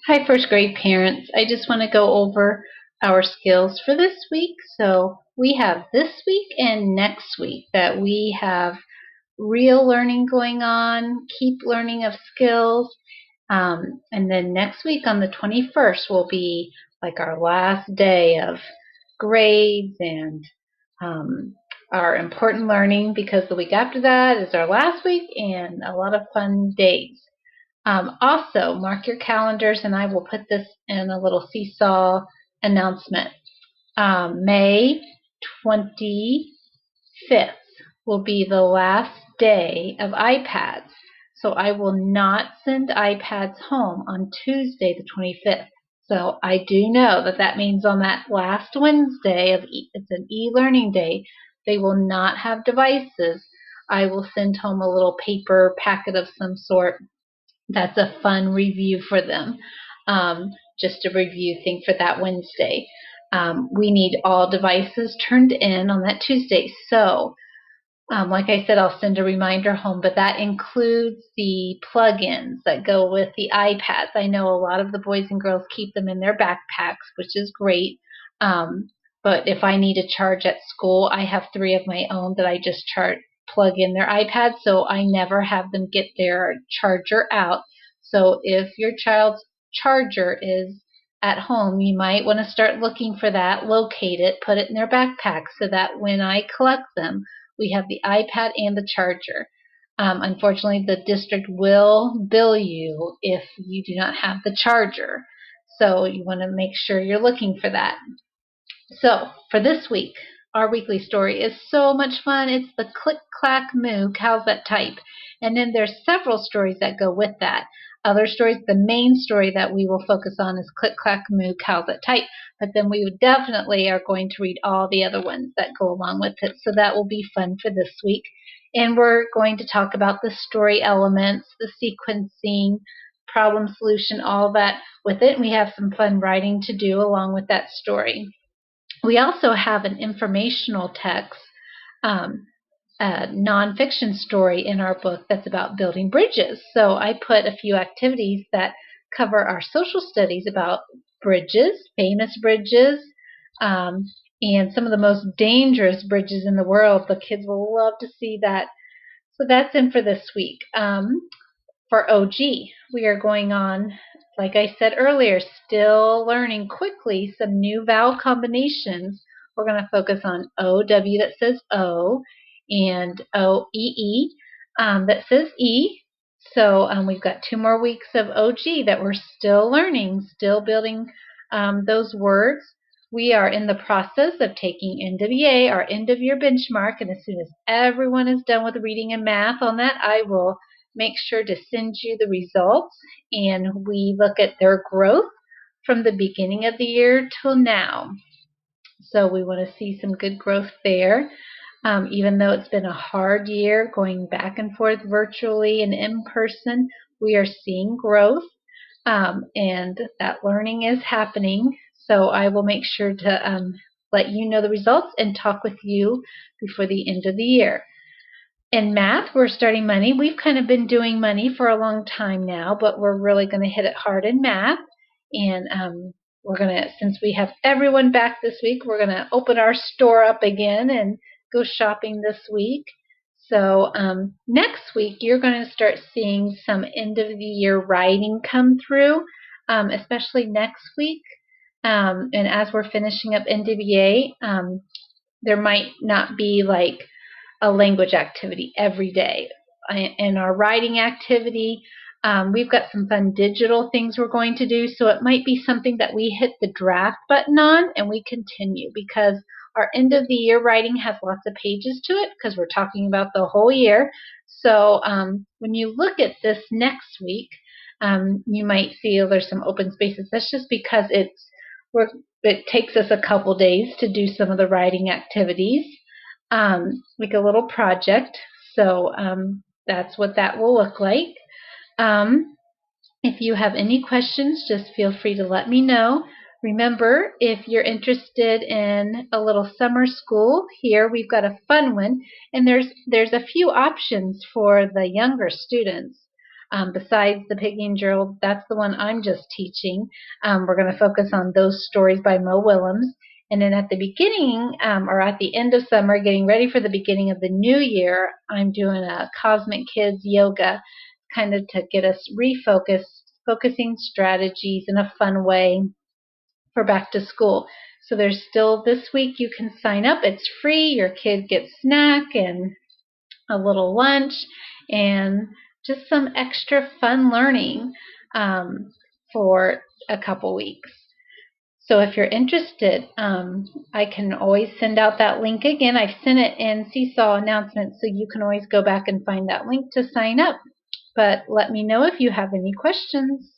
Hi, first grade parents. I just want to go over our skills for this week. So we have this week and next week that we have real learning going on, keep learning of skills. And then next week on the 21st will be like our last day of grades and um, our important learning because the week after that is our last week and a lot of fun days. Also, mark your calendars, and I will put this in a little seesaw announcement. May 25th will be the last day of iPads. So I will not send iPads home on Tuesday the 25th. So I do know that that means on that last Wednesday it's an e-learning day, they will not have devices. I will send home a little paper packet of some sort that's a fun review for them. Just a review thing for that Wednesday. We need all devices turned in on that Tuesday. So, like I said, I'll send a reminder home, but that includes the plugins that go with the iPads. I know a lot of the boys and girls keep them in their backpacks, which is great. Um, but if I need a charge at school, I have three of my own that I just plug in their iPad, so I never have them get their charger out. So if your child's charger is at home, you might want to start looking for that, locate it, put it in their backpack so that when I collect them, we have the iPad and the charger. Unfortunately, the district will bill you if you do not have the charger. So you want to make sure you're looking for that. So for this week, our weekly story is so much fun. It's the Click Clack Moo, How's That Type? And then there's several stories that go with that. Other stories, the main story that we will focus on is Click Clack Moo, How's That Type? But then we definitely are going to read all the other ones that go along with it. So that will be fun for this week. And we're going to talk about the story elements, the sequencing, problem solution, all that with it. And we have some fun writing to do along with that story. We also have an informational text, um, a nonfiction story in our book that's about building bridges. So I put a few activities that cover our social studies about bridges, famous bridges, um, and some of the most dangerous bridges in the world. The kids will love to see that. So that's in for this week. For OG, we are going on, like I said earlier, still learning quickly some new vowel combinations. We're going to focus on OW that says O and OEE that says E. So we've got 2 more weeks of OG that we're still learning, still building those words. We are in the process of taking NWA, our end of year benchmark, and as soon as everyone is done with reading and math on that, I will make sure to send you the results, and we look at their growth from the beginning of the year till now. So we want to see some good growth there. Even though it's been a hard year going back and forth virtually and in person, we are seeing growth, and that learning is happening. So I will make sure to let you know the results and talk with you before the end of the year. In math, we're starting money. We've kind of been doing money for a long time now, but we're really going to hit it hard in math. And we're going to, since we have everyone back this week, we're going to open our store up again and go shopping this week. So next week, you're going to start seeing some end of the year writing come through, especially next week. And as we're finishing up NWA, there might not be like a language activity every day. In our writing activity, we've got some fun digital things we're going to do, so it might be something that we hit the draft button on and we continue because our end of the year writing has lots of pages to it because we're talking about the whole year. So when you look at this next week, you might feel there's some open spaces. That's just because it takes us a couple days to do some of the writing activities, like a little project. So that's what that will look like. If you have any questions, just feel free to let me know. Remember, if you're interested in a little summer school, here we've got a fun one, and there's a few options for the younger students. Besides the Piggy and Gerald, that's the one I'm just teaching. We're going to focus on those stories by Mo Willems. And then at the beginning or at the end of summer, getting ready for the beginning of the new year, I'm doing a Cosmic Kids yoga kind of to get us refocused, focusing strategies in a fun way for back to school. So there's still this week you can sign up. It's free. Your kid gets snack and a little lunch and just some extra fun learning for a couple weeks. So if you're interested, I can always send out that link again. I've sent it in Seesaw announcements, so you can always go back and find that link to sign up. But let me know if you have any questions.